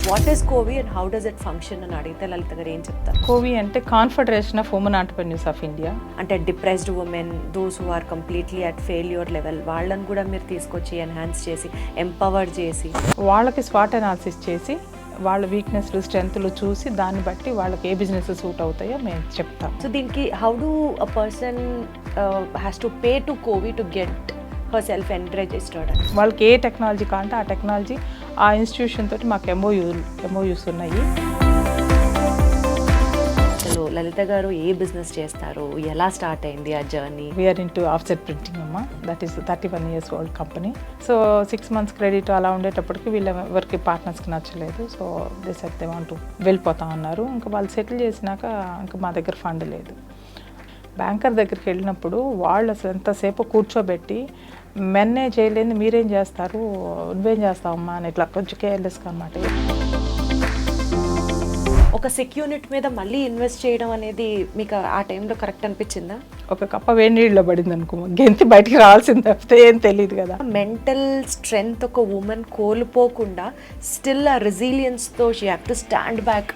What is కోవి and how does it function అని అడిగితే లలిత గారు ఏం చెప్తారు? కోవి అంటే confederation of women entrepreneurs of India. అంటే depressed women, those who are completely at failure level, వాళ్ళని కూడా మీరు తీసుకొచ్చి ఎన్హాన్స్ చేసి ఎంపవర్ చేసి వాళ్ళకి స్వాట్ అనాలిసిస్ చేసి వాళ్ళ వీక్నెస్లు స్ట్రెంగ్త్లు చూసి దాన్ని బట్టి వాళ్ళకి ఏ బిజినెస్ సూట్ అవుతాయో మేము చెప్తాం. సో దీనికి how do a person has to pay to కోవి to get herself registered? వాళ్ళకి ఏ టెక్నాలజీ కావాలంటే ఆ టెక్నాలజీ ఆ ఇన్స్టిట్యూషన్ తోటి మాకు ఎంఓయూస్ ఉన్నాయి. అసలు లలిత గారు ఏ బిజినెస్ చేస్తారు, ఎలా స్టార్ట్ అయింది ఆ journey? We're into offset printing అమ్మ. That is 31 years old company. So 6 months credit అలా ఉండేటప్పటికి ఎవరికి పార్ట్నర్స్కి నచ్చలేదు. So they said they want to వెళ్ళిపోతా అన్నారు. ఇంకా వాళ్ళు సెటిల్ చేసినాక ఇంకా మా దగ్గర ఫండ్ లేదు. బ్యాంకర్ దగ్గరికి వెళ్ళినప్పుడు వాళ్ళు అసలు ఎంతసేపు కూర్చోబెట్టి మెన్నే చేయలేదు మీరేం చేస్తారు, నువ్వేం చేస్తావమ్మా అని ఇట్లా కొంచెం కేర్లెస్గా అనమాట. ఒక సెక్యూరిటీ మీద మళ్ళీ ఇన్వెస్ట్ చేయడం అనేది మీకు ఆ టైంలో కరెక్ట్ అనిపించిందా? ఒక కప్ప వేడి నీళ్ళలో పడింది అనుకో, గెంతి బయటికి రావాల్సింది తప్పితే ఏం తెలియదు కదా. మెంటల్ స్ట్రెంగ్త్ ఒక ఉమెన్ కోల్పోకుండా స్టిల్ ఆ రెసిలియన్స్తో she have to stand back.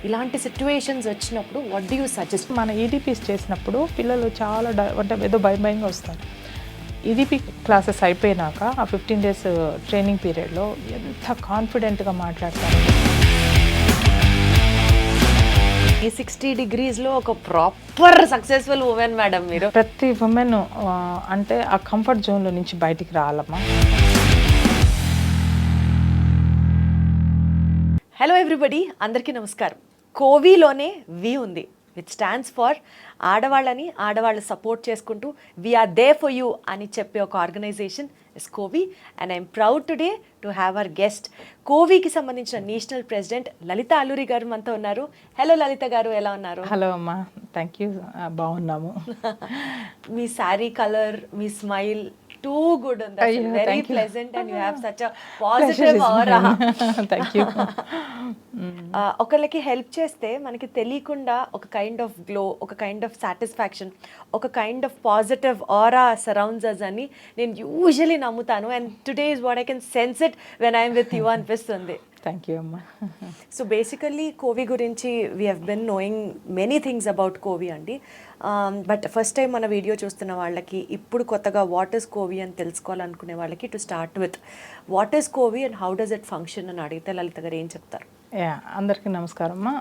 ఇలాంటి సిచ్యువేషన్స్ వచ్చినప్పుడు వాట్ డూ యూ సజెస్ట్? మన ఈడీపీస్ చేసినప్పుడు పిల్లలు చాలా అంటే ఏదో భయంగా వస్తారు. ఈడీపీ క్లాసెస్ అయిపోయినాక ఆ 15 days ట్రైనింగ్ పీరియడ్లో ఎంత కాన్ఫిడెంట్గా మాట్లాడతారు. ఈ 60 degreesలో ఒక ప్రాపర్ సక్సెస్ఫుల్ ఉమెన్ మేడం మీరు. ప్రతి ఉమెన్ అంటే ఆ కంఫర్ట్ జోన్లో నుంచి బయటికి రావాలమ్మా. హలో ఎవ్రీబడి, అందరికీ నమస్కారం. కోవిలోనే వి ఉంది, విచ్ స్టాండ్స్ ఫర్ ఆడవాళ్ళని సపోర్ట్ చేసుకుంటూ వీఆర్ దే ఫర్ యూ అని చెప్పే ఒక ఆర్గనైజేషన్ ఇస్ కోవి. And I'm proud today to have our guest, కోవికి సంబంధించిన నేషనల్ ప్రెసిడెంట్ లలిత అల్లూరి గారు మనతో ఉన్నారు. హలో లలిత గారు, ఎలా ఉన్నారు? హలో అమ్మా, థ్యాంక్ యూ, బాగున్నాము. మీ శారీ కలర్, మీ స్మైల్ టూ గుడ్ ఉంది, very pleasant and you have such a positive aura. Thank you. ఒకళ్ళకి హెల్ప్ చేస్తే మనకి తెలియకుండా ఒక కైండ్ ఆఫ్ గ్లో, ఒక కైండ్ ఆఫ్ సాటిస్ఫాక్షన్, ఒక kind of positive aura surrounds us అని నేను యూజువలీ నమ్ముతాను. And today is what I can sense it when I'm with you అనిపిస్తుంది. థ్యాంక్ యూ అమ్మా. సో బేసికల్లీ కోవి గురించి we have bin knowing many things about కోవి అండి. But first time మన video చూస్తున్న వాళ్ళకి, ఇప్పుడు కొత్తగా వాట్ ఈస్ కోవి అని తెలుసుకోవాలనుకునే వాళ్ళకి, to start with what is కోవి and how does it function అని అడిగితే లలిత గారు ఏం చెప్తారు? అందరికీ నమస్కారం అమ్మా.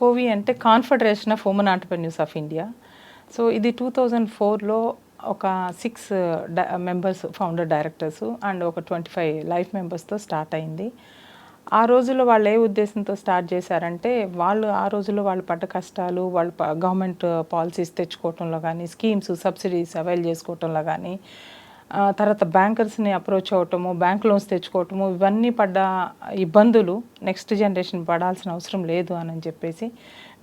కోవి అంటే confederation of women entrepreneurs of India. So ఇది 2004లో ఒక 6 members ఫౌండర్ డైరెక్టర్స్ అండ్ ఒక 25 లైఫ్ మెంబర్స్తో స్టార్ట్ అయింది. ఆ రోజుల్లో వాళ్ళు ఏ ఉద్దేశంతో స్టార్ట్ చేశారంటే, వాళ్ళు ఆ రోజుల్లో వాళ్ళు పడ్డ కష్టాలు, వాళ్ళు గవర్నమెంట్ పాలసీస్ తెచ్చుకోవటంలో కానీ, స్కీమ్స్ సబ్సిడీస్ అవైల్ చేసుకోవటంలో కానీ, తర్వాత బ్యాంకర్స్ని అప్రోచ్ అవ్వటము, బ్యాంక్ లోన్స్ తెచ్చుకోవటము, ఇవన్నీ పడ్డ ఇబ్బందులు నెక్స్ట్ జనరేషన్ పడాల్సిన అవసరం లేదు అని చెప్పేసి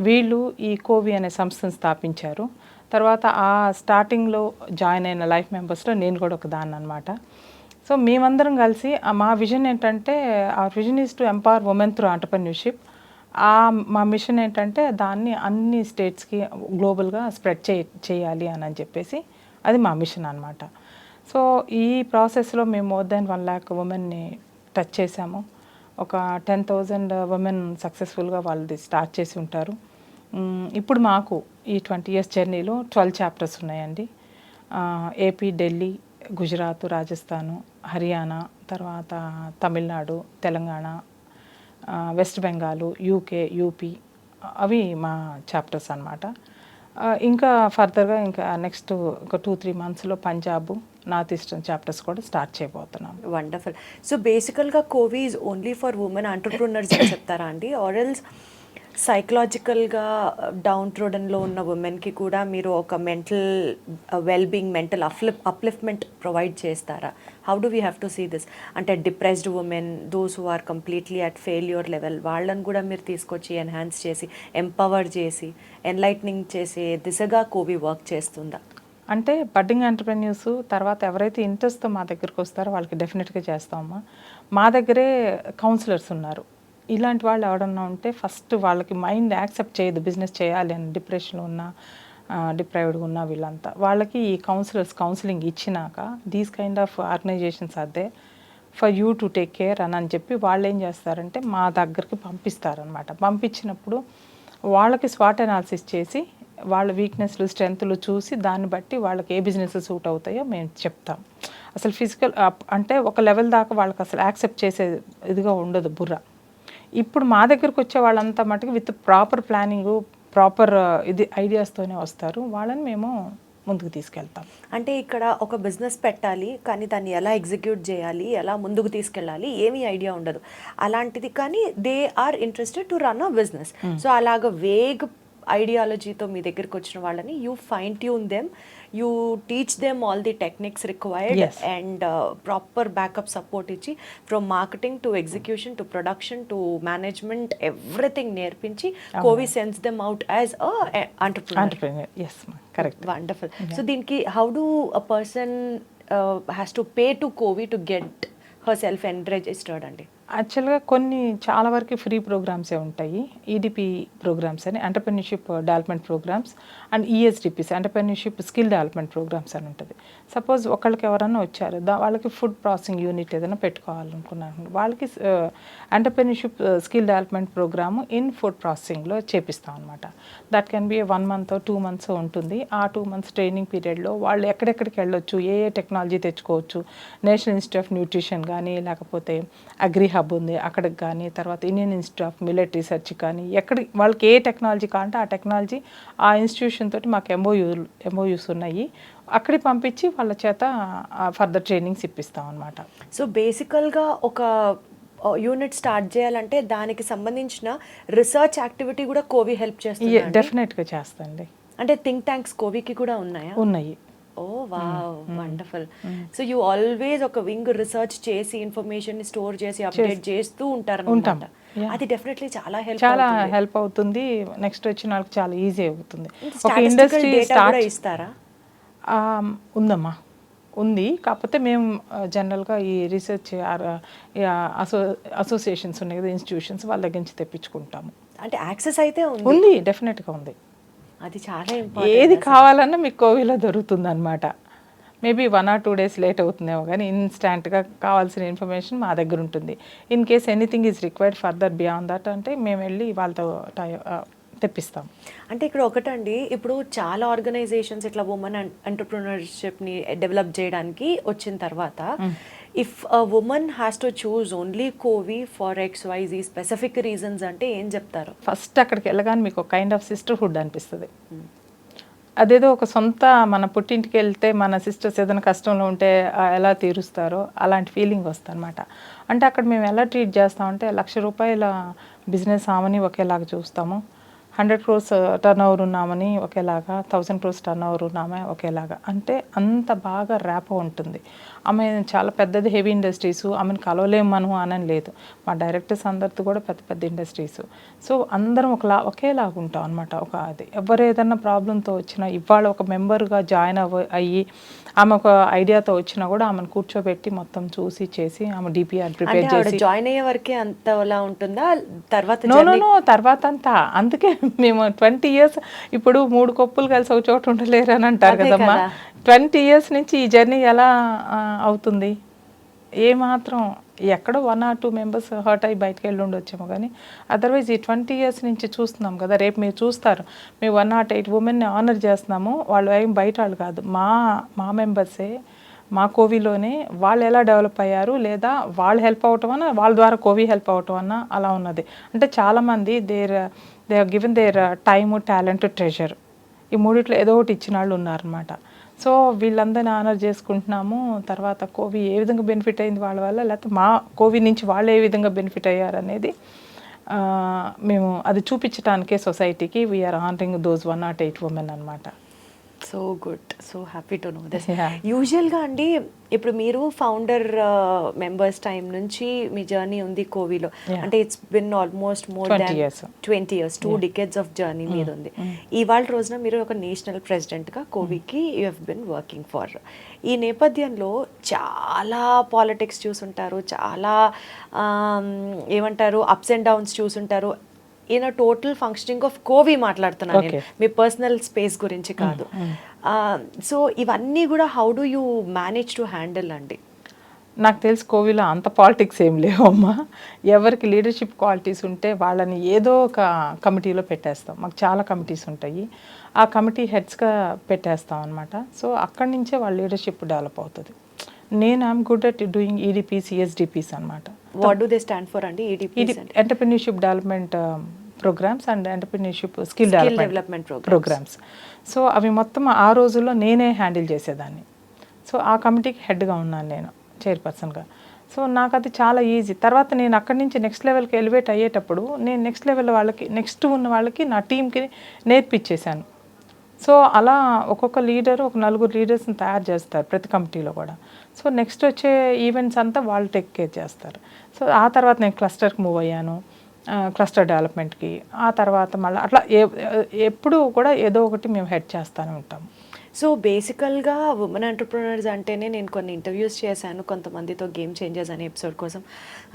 వీళ్ళు ఈ కోవి అనే సంస్థను స్థాపించారు. తర్వాత ఆ స్టార్టింగ్లో జాయిన్ అయిన లైఫ్ మెంబర్స్లో నేను కూడా ఒక దాన్ని అనమాట. సో మేమందరం కలిసి మా విజన్ ఏంటంటే, ఆ vision is to empower women through entrepreneurship. మా మిషన్ ఏంటంటే దాన్ని అన్ని స్టేట్స్కి గ్లోబల్గా స్ప్రెడ్ చేయాలి అని చెప్పేసి అది మా మిషన్ అనమాట. సో ఈ ప్రాసెస్లో మేము మోర్ దెన్ 1 lakh ఉమెన్ని టచ్ చేసాము. ఒక 10,000 ఉమెన్ సక్సెస్ఫుల్గా వాళ్ళది స్టార్ట్ చేసి ఉంటారు. ఇప్పుడు మాకు ఈ 20 years జర్నీలో 12 chapters ఉన్నాయండి. ఏపీ, ఢిల్లీ, గుజరాత్, రాజస్థాను, హర్యానా, తర్వాత Tamil Nadu, Telangana, west Bengal, UK, UP, అవి మా చాప్టర్స్ అనమాట. ఇంకా ఫర్దర్గా ఇంకా నెక్స్ట్ ఒక 2-3 monthsలో పంజాబ్, నార్త్ ఈస్టర్న్ చాప్టర్స్ కూడా స్టార్ట్ చేయబోతున్నాం. వండర్ఫుల్. సో బేసికల్గా కోవి is only for women entrepreneurs అని చెప్తారా అండి? ఆర్ ఎల్స్ సైకలాజికల్గా డౌన్ ట్రోడన్లో ఉన్న ఉమెన్కి కూడా మీరు ఒక mental wellbeing, mental upliftment provide చేస్తారా? How do we have to see this? అంటే depressed women, those who are completely at failure level, వాళ్ళని కూడా మీరు తీసుకొచ్చి ఎన్హాన్స్ చేసి ఎంపవర్ చేసి ఎన్లైట్నింగ్ చేసే దిశగా కోవి వర్క్ చేస్తుందా? అంటే బడ్డింగ్ ఎంటర్‌ప్రెన్యూర్స్ తర్వాత ఎవరైతే ఇంట్రెస్ట్తో మా దగ్గరికి వస్తారో వాళ్ళకి డెఫినెట్గా చేస్తామమ్మా. మా దగ్గరే కౌన్సిలర్స్ ఉన్నారు. ఇలాంటి వాళ్ళు ఎవరన్నా ఉంటే ఫస్ట్ వాళ్ళకి మైండ్ యాక్సెప్ట్ చేయదు బిజినెస్ చేయాలి అని, డిప్రెషన్లో ఉన్న, డిప్రైవ్డ్గా ఉన్న వాళ్ళంతా, వాళ్ళకి ఈ కౌన్సిలింగ్ ఇచ్చినాక these kind of organisations are there for you to take care అని చెప్పి వాళ్ళు ఏం చేస్తారంటే మా దగ్గరికి పంపిస్తారనమాట. పంపించినప్పుడు వాళ్ళకి స్వాట్ అనాలిసిస్ చేసి వాళ్ళ వీక్నెస్లు స్ట్రెంగ్త్లు చూసి దాన్ని బట్టి వాళ్ళకి ఏ బిజినెస్ సూట్ అవుతాయో మేము చెప్తాం. అసలు ఫిజికల్ అంటే ఒక లెవెల్ దాకా వాళ్ళకి అసలు యాక్సెప్ట్ చేసే ఇదిగా ఉండదు బుర్ర. ఇప్పుడు మా దగ్గరకు వచ్చే వాళ్ళంతా మటుకు విత్ ప్రాపర్ ప్లానింగు ప్రాపర్ ఇది ఐడియాస్తోనే వస్తారు. వాళ్ళని మేము ముందుకు తీసుకెళ్తాం. అంటే ఇక్కడ ఒక బిజినెస్ పెట్టాలి కానీ దాన్ని ఎలా ఎగ్జిక్యూట్ చేయాలి, ఎలా ముందుకు తీసుకెళ్ళాలి ఏమీ ఐడియా ఉండదు. అలాంటిది కానీ they are interested to run a business. So అలాగ వేగ్ ఐడియాలజీతో మీ దగ్గరికి వచ్చిన వాళ్ళని you fine tune them, you teach them all the techniques required and proper backup support ఇచ్చి from marketing to execution to production to management everything నేర్పించి కోవి sends them out as entrepreneur. Yes correct. Wonderful. So దీనికి how do a person has to pay to కోవి to get herself registered అండి? యాక్చువల్గా కొన్ని చాలా వరకు free ప్రోగ్రామ్సే ఉంటాయి. ఈడిపి ప్రోగ్రామ్స్ అని entrepreneurship development programs and ESDPs entrepreneurship skill development programs అని ఉంటుంది. సపోజ్ ఒకళ్ళకి ఎవరైనా వచ్చారు వాళ్ళకి ఫుడ్ ప్రాసెసింగ్ యూనిట్ ఏదైనా పెట్టుకోవాలనుకున్నాను, వాళ్ళకి entrepreneurship skill development program in food ప్రాసెసింగ్లో చేపిస్తాం అనమాట. That can be 1 month 2 months ఉంటుంది. ఆ 2 months ట్రైనింగ్ పీరియడ్లో వాళ్ళు ఎక్కడెక్కడికి వెళ్ళొచ్చు, ఏ టెక్నాలజీ తెచ్చుకోవచ్చు, నేషనల్ ఇన్స్టిట్యూట్ ఆఫ్ న్యూట్రిషన్ కానీ లేకపోతే అగ్రి హబ్ ఉంది అక్కడికి కానీ, తర్వాత Indian institute of millet research కానీ, ఎక్కడికి వాళ్ళకి ఏ టెక్నాలజీ కావాలంటే ఆ టెక్నాలజీ ఆ ఇన్స్టిట్యూషన్ తోటి మాకు ఎంఓయూస్ ఉన్నాయి. అక్కడికి పంపించి వాళ్ళ చేత ఫర్దర్ ట్రైనింగ్స్ ఇప్పిస్తాం అనమాట. సో బేసికల్గా ఒక యూనిట్ స్టార్ట్ చేయాలంటే దానికి సంబంధించిన రీసెర్చ్ యాక్టివిటీ కూడా కోవి హెల్ప్ చేస్తుంది? డెఫినెట్గా చేస్తండి. అంటే థింక్ ట్యాంక్స్ కోవికి కూడా ఉన్నాయా? ఉన్నాయి. Oh wow, wonderful. So you always ఒక వింగ్ రీసెర్చ్ చేసి ఇన్ఫర్మేషన్ స్టోర్ చేసి అప్డేట్ చేస్తూ ఉంటాం. అది డెఫినెట్లీ చాలా హెల్ప్ అవుతుంది. నెక్స్ట్ వచ్చిన వాళ్ళకి చాలా ఈజీ అవుతుంది. ఒక ఇండస్ట్రీ స్టార్ట్ ఇస్తారా? ఉందమ్మా, ఉంది. కాకపోతే మేము జనరల్గా ఈ రీసెర్చ్ అసోసియేషన్స్ ఉన్నాయి కదా, ఇన్స్టిట్యూషన్స్, వాళ్ళ దగ్గర నుంచి తెప్పించుకుంటాము. అంటే యాక్సెస్ అయితే ఉంది, డెఫినెట్గా ఉంది. అది చాలా ఏది కావాలన్నా మీకు కోవిలో దొరుకుతుంది అనమాట. మేబీ 1 or 2 days లేట్ అవుతుందేమో కానీ ఇన్స్టాంట్గా కావాల్సిన ఇన్ఫర్మేషన్ మా దగ్గర ఉంటుంది. In case anything is required further beyond that అంటే మేము వెళ్ళి వాళ్ళతో తెప్పిస్తాం. అంటే ఇక్కడ ఒకటండి, ఇప్పుడు చాలా ఆర్గనైజేషన్స్ ఇట్లా ఉమెన్ ఎంటర్‌ప్రెన్యూర్‌షిప్ని డెవలప్ చేయడానికి వచ్చిన తర్వాత if a women has to choose only కోవి ఫర్ XYZ స్పెసిఫిక్ రీజన్స్ అంటే ఏం చెప్తారు? ఫస్ట్ అక్కడికి వెళ్ళగానే మీకు ఒక కైండ్ ఆఫ్ సిస్టర్హుడ్ అనిపిస్తుంది. అదేదో ఒక సొంత మన పుట్టింటికి వెళ్తే మన సిస్టర్స్ ఏదైనా కష్టంలో ఉంటే ఎలా తీరుస్తారో అలాంటి ఫీలింగ్ వస్తుంది అనమాట. అంటే అక్కడ మేము ఎలా ట్రీట్ చేస్తామంటే ₹1,00,000 బిజినెస్ ఆమెని ఒకేలాగా చూస్తాము, 100 crores టర్న్ ఓవర్ ఉన్నామని ఒకేలాగా, 1000 crores టర్న్ ఓవర్ ఉన్నామే ఒకేలాగా. అంటే అంత బాగా ర్యాపో ఉంటుంది. ఆమె చాలా పెద్దది హెవీ ఇండస్ట్రీస్, ఆమెను కలవలేము మనం అని లేదు. మా డైరెక్టర్స్ అందరితో కూడా పెద్ద పెద్ద ఇండస్ట్రీస్. సో అందరం ఒకేలాగా ఉంటాం అనమాట. ఒక అది ఎవరు ఏదన్నా ప్రాబ్లంతో వచ్చినా ఇవాళ ఒక మెంబర్గా జాయిన్ అయ్యి ఆమె ఒక ఐడియాతో వచ్చినా కూడా ఆమెను కూర్చోబెట్టి మొత్తం చూసి చేసి ఆమె డిపిఆర్ ప్రిపేర్ చేసి జాయిన్ అయ్యే వరకే అంతలా ఉంటుందా? తర్వాత తర్వాత అంతా అందుకే మేము 20 years ఇప్పుడు 3 కొప్పులు కలిసి ఒక చోట ఉండలేరు అని అంటారు కదమ్మా. 20 years నుంచి ఈ జర్నీ ఎలా అవుతుంది? ఏమాత్రం ఎక్కడో 1 or 2 members హర్ట్ అయ్యి బయటకు వెళ్ళి ఉండొచ్చేమో కానీ అదర్వైజ్ ఈ 20 years నుంచి చూస్తున్నాం కదా. రేపు మీరు చూస్తారు, మేము 108 womenని ఆనర్ చేస్తున్నాము. వాళ్ళు ఏం బయట వాళ్ళు కాదు, మా మెంబర్సే, మా కోవిలోనే. వాళ్ళు ఎలా డెవలప్ అయ్యారు, లేదా వాళ్ళు హెల్ప్ అవటం అన్నా వాళ్ళ ద్వారా కోవి హెల్ప్ అవటం అన్నా అలా ఉన్నది. అంటే చాలామంది they have given their time, talent, treasure, ఈ మూడిట్లో ఏదో ఒకటి ఇచ్చిన వాళ్ళు ఉన్నారనమాట. సో వీళ్ళందరినీ ఆనర్ చేసుకుంటున్నాము. తర్వాత కోవి ఏ విధంగా బెనిఫిట్ అయింది వాళ్ళ వల్ల, లేకపోతే మా కోవి నుంచి వాళ్ళు ఏ విధంగా బెనిఫిట్ అయ్యారు అనేది మేము అది చూపించడానికే సొసైటీకి వీఆర్ ఆనరింగ్ దోస్ 108 women అనమాట. So good, so happy to know this. యూజువల్గా అండి ఇప్పుడు మీరు ఫౌండర్ మెంబర్స్ టైం నుంచి మీ జర్నీ ఉంది కోవిలో. అంటే it's been almost more than 20 years, 2 decades of journey మీద ఉంది. ఇవాళ రోజున మీరు ఒక నేషనల్ ప్రెసిడెంట్గా కోవికి you have been working for. ఈ నేపథ్యంలో చాలా పాలిటిక్స్ చూసుంటారు, చాలా ఏమంటారు అప్స్ అండ్ డౌన్స్ చూసుంటారు. In a total functioning of కోవి మాట్లాడుతున్నాను నేను, మీ పర్సనల్ స్పేస్ గురించి కాదు. సో ఇవన్నీ కూడా how do you manage to handle అండి? నాకు తెలిసి కోవిలో అంత పాలిటిక్స్ ఏం లేవమ్మా. ఎవరికి లీడర్షిప్ క్వాలిటీస్ ఉంటే వాళ్ళని ఏదో ఒక కమిటీలో పెట్టేస్తాం. మాకు చాలా కమిటీస్ ఉంటాయి, ఆ కమిటీ హెడ్స్గా పెట్టేస్తాం అనమాట. సో అక్కడి నుంచే వాళ్ళ లీడర్షిప్ డెవలప్ అవుతుంది. నేను I'm good at doing EDPs, ESDPs అనమాట. What do they stand for అండి? EDPs అంటే entrepreneurship development programs and entrepreneurship skill development programs. So అవి మొత్తం ఆ రోజుల్లో నేనే హ్యాండిల్ చేసేదాన్ని. సో ఆ కమిటీకి హెడ్గా ఉన్నాను నేను, చైర్పర్సన్గా. సో నాకు అది చాలా ఈజీ. తర్వాత నేను అక్కడి నుంచి నెక్స్ట్ లెవెల్కి ఎలివేట్ అయ్యేటప్పుడు నేను నెక్స్ట్ లెవెల్ వాళ్ళకి, నెక్స్ట్ ఉన్న వాళ్ళకి నా టీంకి నేర్పించేశాను. సో అలా ఒక్కొక్క లీడరు ఒక 4 లీడర్స్ని తయారు చేస్తారు ప్రతి కమిటీలో కూడా. సో నెక్స్ట్ వచ్చే ఈవెంట్స్ అంతా వాళ్ళు టేక్ కేర్ చేస్తారు. సో ఆ తర్వాత నేను క్లస్టర్కి మూవ్ అయ్యాను, క్లస్టర్ డెవలప్మెంట్కి. ఆ తర్వాత మళ్ళీ అట్లా ఎప్పుడు కూడా ఏదో ఒకటి మేము హెడ్ చేస్తూనే ఉంటాము. సో బేసికల్గా ఉమెన్ ఎంటర్ప్రినర్స్ అంటేనే, నేను కొన్ని ఇంటర్వ్యూస్ చేశాను కొంతమందితో గేమ్ చేంజర్స్ అనే ఎపిసోడ్ కోసం,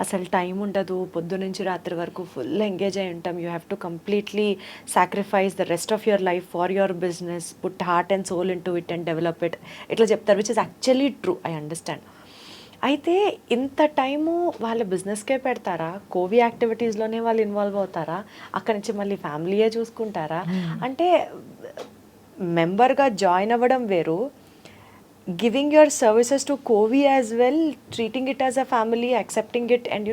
అసలు టైం ఉండదు, పొద్దు నుంచి రాత్రి వరకు ఫుల్ ఎంగేజ్ అయి ఉంటాం. You have to completely sacrifice the rest of your life for your business, put heart and soul into it and develop it, ఇట్లా చెప్తారు, which is actually true, I understand. అయితే ఇంత time వాళ్ళ బిజినెస్కే పెడతారా? కోవి యాక్టివిటీస్లోనే వాళ్ళు involve అవుతారా? అక్కడి నుంచి మళ్ళీ ఫ్యామిలీయే చూసుకుంటారా? అంటే మెంబర్గా జాయిన్ అవ్వడం వేరు, గివింగ్ యువర్ సర్వీసెస్ టు కోవి as well, treating it as a family, accepting it and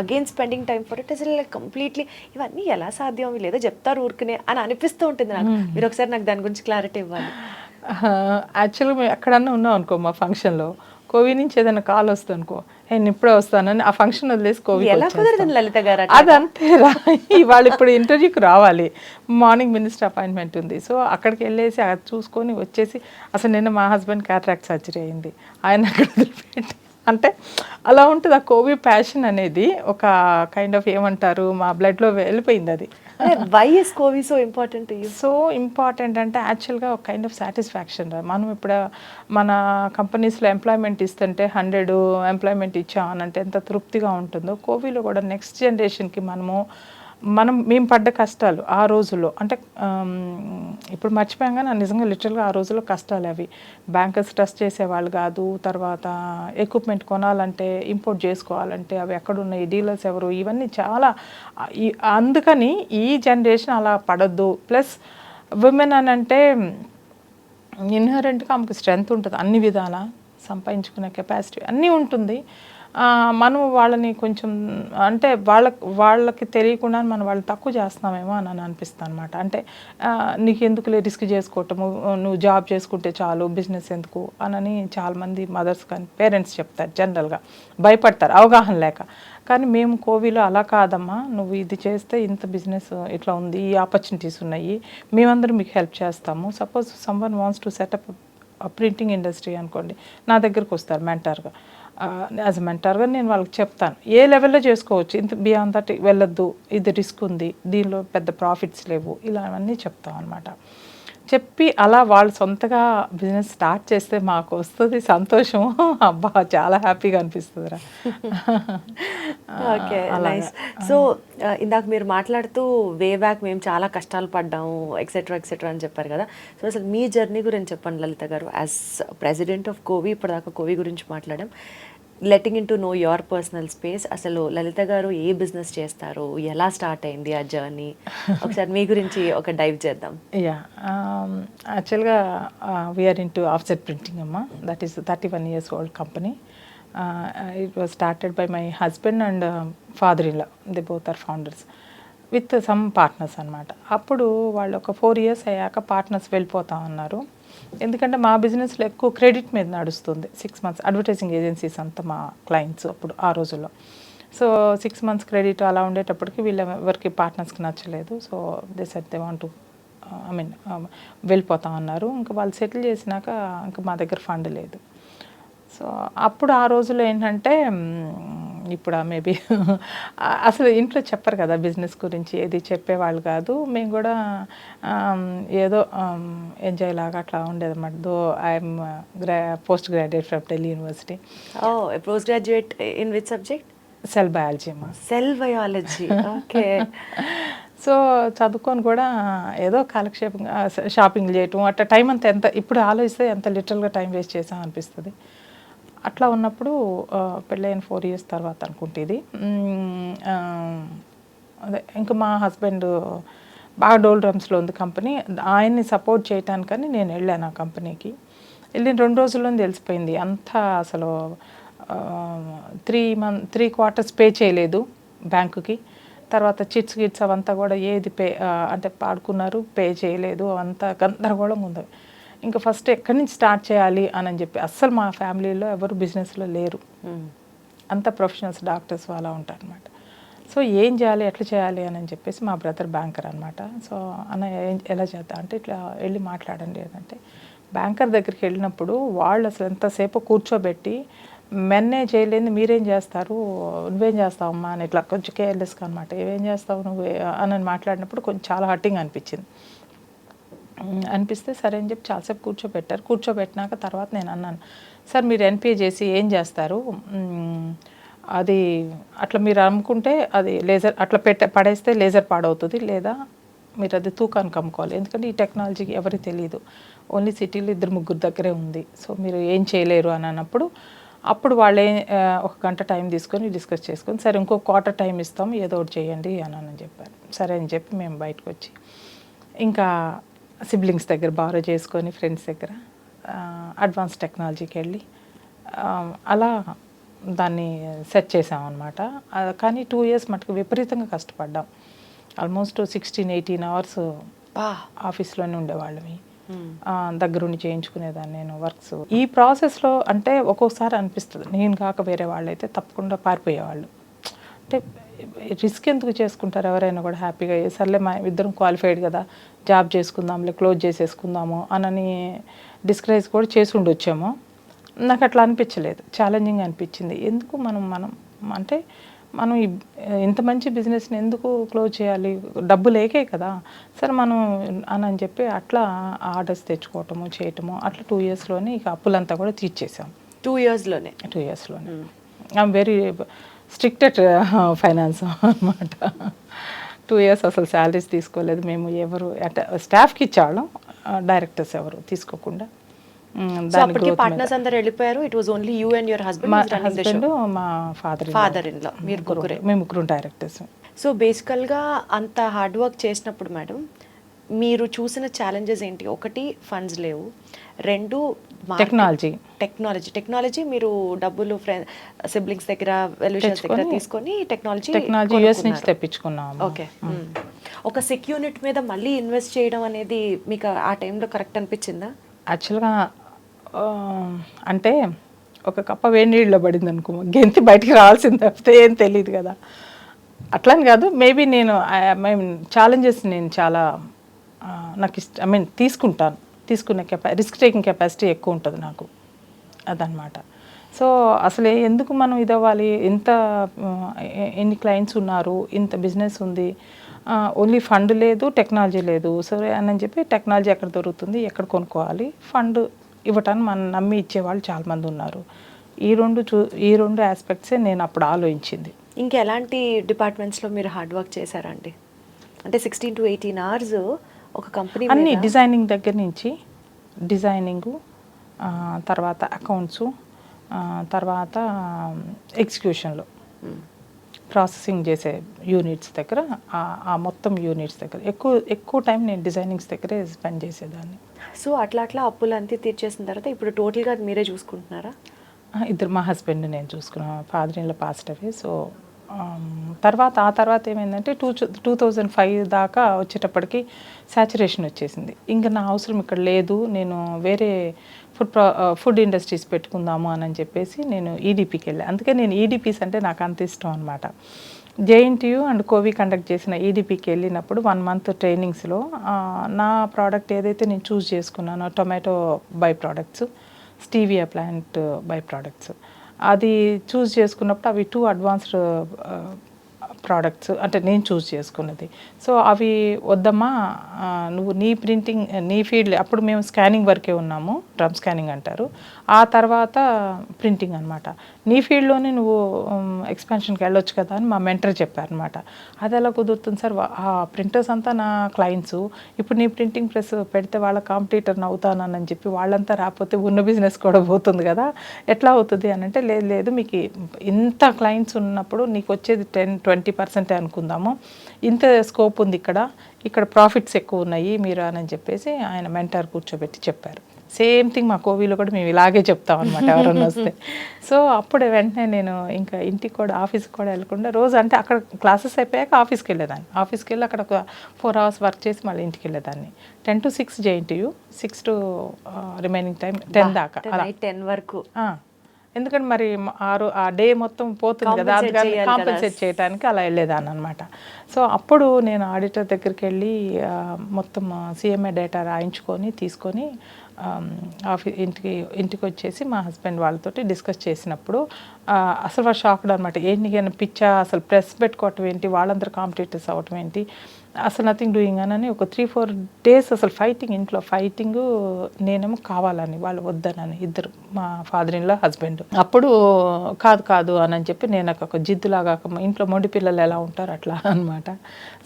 again spending time for it, అసలు కంప్లీట్లీ ఇవన్నీ ఎలా సాధ్యం? లేదా చెప్తారు ఊరికనే అని అనిపిస్తూ ఉంటుంది నాకు. మీరు ఒకసారి నాకు దాని గురించి క్లారిటీ ఇవ్వాలి. యాక్చువల్గా మేము ఎక్కడన్నా ఉన్నాం అనుకో, మా ఫంక్షన్లో కోవి నుంచి ఏదైనా కాల్ వస్తుంది అనుకో, నేను ఇప్పుడే వస్తానని ఆ ఫంక్షన్ వదిలేసి కోవి. ఎలా కుదరదండి లలిత గారు? అదంతేరా, ఇవాళ ఇప్పుడు ఇంటర్వ్యూకి రావాలి, మార్నింగ్ మినిస్టర్ అపాయింట్మెంట్ ఉంది. సో అక్కడికి వెళ్ళేసి అది చూసుకొని వచ్చేసి, అసలు నిన్న మా హస్బెండ్ క్యాటరాక్ట్ సర్జరీ అయింది, ఆయన అక్కడ వదిలిపెట్టి, అంటే అలా ఉంటుంది. ఆ కోవి ప్యాషన్ అనేది ఒక కైండ్ ఆఫ్ ఏమంటారు, మా బ్లడ్లో వెళ్ళిపోయింది అది. వై ఇస్ కోవి so important to you? So important అంటే యాక్చువల్గా ఒక కైండ్ ఆఫ్ సాటిస్ఫాక్షన్. మనం ఇప్పుడు మన కంపెనీస్లో ఎంప్లాయ్మెంట్ ఇస్తుంటే 100 ఎంప్లాయ్మెంట్ ఇచ్చామనంటే ఎంత తృప్తిగా ఉంటుందో, కోవిలో కూడా నెక్స్ట్ జనరేషన్కి మేము పడ్డ కష్టాలు ఆ రోజుల్లో, అంటే ఇప్పుడు మర్చిపోయాం కానీ నిజంగా లిటరల్గా ఆ రోజుల్లో కష్టాలు అవి. బ్యాంకర్స్ ట్రస్ట్ చేసేవాళ్ళు కాదు, తర్వాత ఎక్విప్మెంట్ కొనాలంటే, ఇంపోర్ట్ చేసుకోవాలంటే అవి ఎక్కడున్నాయి, డీలర్స్ ఎవరు, ఇవన్నీ చాలా. అందుకని ఈ జనరేషన్ అలా పడద్దు. ప్లస్ విమెన్ అని అంటే ఇన్హరెంట్గా ఆమెకు స్ట్రెంగ్త్ ఉంటుంది, అన్ని విధాల సంపాదించుకునే కెపాసిటీ అన్నీ ఉంటుంది. మనం వాళ్ళని కొంచెం అంటే వాళ్ళకి తెలియకుండా మనం వాళ్ళని తక్కువ చేస్తున్నామేమో అని అనిపిస్తుంది అనమాట. అంటే నీకు ఎందుకులే రిస్క్ చేసుకోవటము, నువ్వు జాబ్ చేసుకుంటే చాలు, బిజినెస్ ఎందుకు అని చాలామంది మదర్స్ కానీ పేరెంట్స్ చెప్తారు, జనరల్గా భయపడతారు అవగాహన లేక. కానీ మేము కోవిలో అలా కాదమ్మా, నువ్వు ఇది చేస్తే ఇంత బిజినెస్ ఇట్లా ఉంది, ఈ ఆపర్చునిటీస్ ఉన్నాయి, మేమందరం మీకు హెల్ప్ చేస్తాము. Suppose someone wants to set up printing industry అనుకోండి, నా దగ్గరకు వస్తారు మెంటార్గా. యాజ్ అ మెంటార్గా నేను వాళ్ళకి చెప్తాను ఏ లెవెల్లో చేసుకోవచ్చు, ఇంత బియాండ్ దట్ వెళ్ళొద్దు, ఇది రిస్క్ ఉంది, దీనిలో పెద్ద ప్రాఫిట్స్ లేవు, ఇలా అవన్నీ చెప్తాం అనమాట. చెప్పి అలా వాళ్ళు సొంతగా బిజినెస్ స్టార్ట్ చేస్తే మాకు వస్తుంది సంతోషం, అబ్బా చాలా హ్యాపీగా అనిపిస్తుందిరా. Okay, nice. సో ఇందాక మీరు మాట్లాడుతూ వే బ్యాక్ మేము చాలా కష్టాలు పడ్డాము ఎక్సెట్రా ఎక్సెట్రా అని చెప్పారు కదా. సో అసలు మీ జర్నీ గురించి చెప్పండి లలిత గారు. యాజ్ ప్రెసిడెంట్ ఆఫ్ కోవి, ఇప్పటిదాకా కోవి గురించి మాట్లాడాం. Letting in to know your personal space, అసలు లలిత గారు ఏ బిజినెస్ చేస్తారు, ఎలా స్టార్ట్ అయింది ఆ జర్నీ, ఒకసారి మీ గురించి ఒక డైవ్ చేద్దాం. యా, యాక్చువల్గా we're into offset printing అమ్మా. That is 31 years old company. It was started by my husband and father in law, they both are founders with some partners అనమాట. అప్పుడు వాళ్ళు ఒక 4 years అయ్యాక పార్ట్నర్స్ వెళ్ళిపోతా ఉన్నారు. ఎందుకంటే మా బిజినెస్లో ఎక్కువ క్రెడిట్ మీద నడుస్తుంది. 6 months అడ్వర్టైజింగ్ ఏజెన్సీస్ అంతా మా క్లయింట్స్ అప్పుడు ఆ రోజుల్లో. సో 6 months క్రెడిట్ అలా ఉండేటప్పటికి ఎవరికి పార్ట్నర్స్కి నచ్చలేదు. So they said they want to వెళ్ళిపోతా ఉన్నారు. ఇంకా వాళ్ళు సెటిల్ చేసినాక ఇంకా మా దగ్గర ఫండ్ లేదు. సో అప్పుడు ఆ రోజుల్లో ఏంటంటే, ఇప్పుడు మేబీ అసలు ఇంట్లో చెప్పరు కదా బిజినెస్ గురించి, ఏది చెప్పేవాళ్ళు కాదు. మేము కూడా ఏదో ఎంజాయ్ లాగా అట్లా ఉండేదన్నమాట. Though I'm post graduate from Delhi university. Post graduate in which subject? Cell biology అమ్మా. Cell biology, okay. సో చదువుకొని కూడా ఏదో కాలక్షేపంగా షాపింగ్ చేయటం అట్లా టైం అంతా ఎంత ఇప్పుడు ఆలోచిస్తే ఎంత లిటరల్గా టైం వేస్ట్ చేసాం అనిపిస్తుంది. అట్లా ఉన్నప్పుడు పెళ్ళైన 4 years తర్వాత అనుకుంటే ఇది అదే ఇంకా మా హస్బెండ్ బాగా డోల్ డ్రమ్స్లో ఉంది కంపెనీ, ఆయన్ని సపోర్ట్ చేయటానికని నేను వెళ్ళాను ఆ కంపెనీకి. వెళ్ళిన 2 రోజుల్లో తెలిసిపోయింది అంతా అసలు 3 quarters పే చేయలేదు బ్యాంకుకి. తర్వాత చిట్స్ అవంతా కూడా ఏది అంటే పాడుకున్నారు, పే చేయలేదు, అవంతా గందరగోళంగా ఉంది. ఇంకా ఫస్ట్ ఎక్కడి నుంచి స్టార్ట్ చేయాలి అని చెప్పి అస్సలు మా ఫ్యామిలీలో ఎవరు బిజినెస్లో లేరు, అంతా ప్రొఫెషనల్స్, డాక్టర్స్ అలా ఉంటారు అనమాట. సో ఏం చేయాలి, ఎట్లా చేయాలి అని చెప్పేసి మా బ్రదర్ బ్యాంకర్ అనమాట. సో అన్న ఎలా చేద్దాం అంటే ఇట్లా వెళ్ళి మాట్లాడండి అంటే, బ్యాంకర్ దగ్గరికి వెళ్ళినప్పుడు వాళ్ళు అసలు ఎంతసేపు కూర్చోబెట్టి మెన్నే చేయలేని మీరేం చేస్తారు, నువ్వేం చేస్తావమ్మా అని ఇట్లా కొంచెం కేర్లెస్గా అనమాట, ఏమేం చేస్తావు నువ్వు అని మాట్లాడినప్పుడు కొంచెం చాలా హర్టింగ్ అనిపిస్తే సరే అని చెప్పి చాలాసేపు కూర్చోబెట్టినాక తర్వాత నేను అన్నాను, సార్ మీరు ఎన్పిఏ చేసి ఏం చేస్తారు, అది అట్లా మీరు అమ్ముకుంటే అది లేజర్ అట్లా పడేస్తే లేజర్ పాడవుతుంది, లేదా మీరు అది తూకానికి అమ్ముకోవాలి, ఎందుకంటే ఈ టెక్నాలజీకి ఎవరికి తెలియదు, ఓన్లీ సిటీలో 2-3 దగ్గరే ఉంది, సో మీరు ఏం చేయలేరు అని అన్నప్పుడు అప్పుడు వాళ్ళే 1 గంట టైం తీసుకొని డిస్కస్ చేసుకొని సరే ఇంకో క్వార్టర్ టైం ఇస్తాం ఏదో ఒకటి చేయండి అని చెప్పారు. సరే అని చెప్పి మేము బయటకు వచ్చి ఇంకా సిబ్లింగ్స్ దగ్గర బారో చేసుకొని ఫ్రెండ్స్ దగ్గర అడ్వాన్స్ టెక్నాలజీకి వెళ్ళి అలా దాన్ని సెట్ చేసామన్నమాట. కానీ 2 years మటుకు విపరీతంగా కష్టపడ్డాం. ఆల్మోస్ట్ 16-18 hours ఆఫీస్లోనే ఉండేవాళ్ళమి, దగ్గరుండి చేయించుకునేదాన్ని నేను వర్క్స్. ఈ ప్రాసెస్లో అంటే ఒక్కొక్కసారి అనిపిస్తుంది నేను కాక వేరే వాళ్ళు అయితే తప్పకుండా పారిపోయేవాళ్ళు. అంటే రిస్క్ ఎందుకు చేసుకుంటారు ఎవరైనా కూడా, హ్యాపీగా సర్లే మా ఇద్దరం క్వాలిఫైడ్ కదా జాబ్ చేసుకుందాంలే క్లోజ్ చేసేసుకుందాము అని డిస్కరేజ్ కూడా చేసి ఉండొచ్చాము. నాకు అట్లా అనిపించలేదు, ఛాలెంజింగ్ అనిపించింది. ఎందుకు మనం అంటే మనం ఇంత మంచి బిజినెస్ని ఎందుకు క్లోజ్ చేయాలి, డబ్బు లేకే కదా, సరే మనం అని చెప్పి అట్లా ఆర్డర్స్ తెచ్చుకోవటము చేయటము అట్లా 2 yearsలోనే ఇక అప్పులంతా కూడా తీర్చేసాం. 2 yearsలోనే ఐఎమ్ వెరీ స్ట్రిక్టెడ్ ఫైనాన్స్ అనమాట. 2 years అసలు శాలరీస్ తీసుకోలేదు మేము, ఎవరు అంటే స్టాఫ్కి ఇచ్చేవాళ్ళం, డైరెక్టర్స్ ఎవరు తీసుకోకుండా. పార్ట్నర్స్ అందరు వెళ్ళిపోయారు. It was only you and your husband, మా హస్బెండ్, మా ఫాదర్ ఇన్ లా, మీరు ముగ్గురే. మేము ముగ్గురు డైరెక్టర్స్. సో బేసికల్గా అంత హార్డ్ వర్క్ చేసినప్పుడు మేడం మీరు చూసిన ఛాలెంజెస్ ఏంటి? ఒకటి ఫండ్స్ లేవు, 2 టెక్నాలజీ మీరు డబ్బులు సిబ్లింగ్స్ దగ్గర వెల్యూషన్స్ దగ్గర తీసుకొని టెక్నాలజీ యూఎస్ నుంచి తెప్పించుకున్నాం. ఓకే, ఒక సిక్ యూనిట్ మీద మళ్ళీ ఇన్వెస్ట్ చేయడం అనేది మీకు ఆ టైంలో కరెక్ట్ అనిపించిందా? యాక్చువల్గా అంటే ఒక కప్ప వేడి నీళ్ళలో పడింది అనుకో, గెంతి బయటికి రావాల్సింది తప్పితే ఏం తెలియదు కదా, అట్లని కాదు. మేబీ నేను ఛాలెంజెస్ నేను చాలా నాకు తీసుకునే రిస్క్ టేకింగ్ కెపాసిటీ ఎక్కువ ఉంటుంది నాకు, అదనమాట. సో అసలు ఎందుకు మనం ఇదవ్వాలి, ఎన్ని క్లయింట్స్ ఉన్నారు, ఇంత బిజినెస్ ఉంది, ఓన్లీ ఫండ్ లేదు, టెక్నాలజీ లేదు, సరే అని చెప్పి టెక్నాలజీ ఎక్కడ దొరుకుతుంది, ఎక్కడ కొనుక్కోవాలి, ఫండ్ ఇవ్వటాన్ని మనం నమ్మి ఇచ్చేవాళ్ళు చాలామంది ఉన్నారు. ఈ రెండు ఆస్పెక్ట్సే నేను అప్పుడు ఆలోచించింది. ఇంకా ఎలాంటి డిపార్ట్మెంట్స్లో మీరు హార్డ్ వర్క్ చేశారండి? అంటే 16 to 18 hours ఒక కంపెనీ అన్ని డిజైనింగ్ దగ్గర నుంచి, డిజైనింగు తర్వాత అకౌంట్సు, తర్వాత ఎగ్జిక్యూషన్లో ప్రాసెసింగ్ చేసే యూనిట్స్ దగ్గర, ఆ మొత్తం యూనిట్స్ దగ్గర ఎక్కువ టైం నేను డిజైనింగ్స్ దగ్గరే స్పెండ్ చేసేదాన్ని. సో అట్లా అప్పులు అంతా తీర్చేసిన తర్వాత ఇప్పుడు టోటల్గా మీరే చూసుకుంటున్నారా? ఇద్దరు, మా హస్బెండ్ నేను చూసుకున్నాను, father in law passed away. So ఆ తర్వాత ఏమైందంటే 2005 దాకా వచ్చేటప్పటికి సాచురేషన్ వచ్చేసింది. ఇంకా నా అవసరం ఇక్కడ లేదు, నేను వేరే ఫుడ్ ఇండస్ట్రీస్ పెట్టుకుందాము అని చెప్పేసి నేను ఈడీపీకి వెళ్ళాను. అందుకే నేను ఈడీపీస్ అంటే నాకు అంత ఇష్టం అనమాట. జేఎన్టీయూ అండ్ కోవి కండక్ట్ చేసిన ఈడీపీకి వెళ్ళినప్పుడు 1 month ట్రైనింగ్స్లో నా ప్రోడక్ట్ ఏదైతే నేను చూస్ చేసుకున్నానో, tomato by products, stevia plant by products, అది చూస్ చేసుకున్నప్పుడు అవి 2 advanced ప్రోడక్ట్స్ అంటే నేను చూస్ చేసుకున్నది. సో అవి వద్దమ్మా, నువ్వు నీ ప్రింటింగ్ నీ ఫీల్డ్, అప్పుడు మేము స్కానింగ్ వరకే ఉన్నాము, డ్రమ్ స్కానింగ్ అంటారు, ఆ తర్వాత ప్రింటింగ్ అనమాట. నీ ఫీల్డ్లోనే నువ్వు ఎక్స్పాన్షన్కి వెళ్ళొచ్చు కదా అని మా మెంటర్ చెప్పారనమాట. అది ఎలా కుదురుతుంది సార్, ఆ ప్రింటర్స్ అంతా నా క్లయింట్స్, ఇప్పుడు నీ ప్రింటింగ్ ప్రెస్ పెడితే వాళ్ళ కాంపిటీటర్ని అవుతానని చెప్పి వాళ్ళంతా రాకపోతే ఉన్న బిజినెస్ కూడా పోతుంది కదా, ఎట్లా అవుతుంది అని అంటే, లేదు లేదు మీకు ఇంత క్లయింట్స్ ఉన్నప్పుడు నీకు వచ్చేది 10-20% అనుకుందాము, ఇంత స్కోప్ ఉంది ఇక్కడ ప్రాఫిట్స్ ఎక్కువ ఉన్నాయి మీరు అని చెప్పేసి ఆయన మెంటర్ కూర్చోబెట్టి చెప్పారు. సేమ్ థింగ్ మా కోవిలో కూడా మేము ఇలాగే చెప్తాం అనమాట ఎవరన్నా వస్తే. సో అప్పుడే వెంటనే నేను ఇంకా ఇంటికి కూడా ఆఫీస్కి కూడా వెళ్ళకుండా రోజు, అంటే అక్కడ క్లాసెస్ అయిపోయాక ఆఫీస్కి వెళ్ళేదాన్ని, ఆఫీస్కి వెళ్ళి అక్కడ ఒక 4 hours వర్క్ చేసి మళ్ళీ ఇంటికి వెళ్ళేదాన్ని. 10 to 6 JNTU, 6 to remaining time 10 దాకా అలా 10 వరకు. ఎందుకంటే మరి ఆ డే మొత్తం పోతుంది కదా, అందుకని కాంపెన్సేట్ చేయడానికి అలా వెళ్ళేదాన్ని అనమాట. సో అప్పుడు నేను ఆడిటర్ దగ్గరికి వెళ్ళి మొత్తం CMA డేటా రాయించుకొని తీసుకొని ఇంటికి వచ్చేసి మా హస్బెండ్ వాళ్ళతోటి డిస్కస్ చేసినప్పుడు అసలు వాళ్ళు షాక్డ్ అనమాట. ఏంటి పిచ్చా, అసలు ప్రెస్ పెట్టుకోవటం ఏంటి, వాళ్ళందరూ కాంపిటీటర్స్ అవటం ఏంటి, అసలు నథింగ్ డూయింగ్ అని ఒక 3-4 days అసలు ఫైటింగ్, ఇంట్లో ఫైటింగ్, నేనేమో కావాలని వాళ్ళు వద్దనని, ఇద్దరు మా ఫాదర్ ఇన్ లా హస్బెండ్. అప్పుడు కాదు అని చెప్పి నేను ఒక జిద్దులాగా, ఇంట్లో మొండి పిల్లలు ఎలా ఉంటారు అట్లా అనమాట.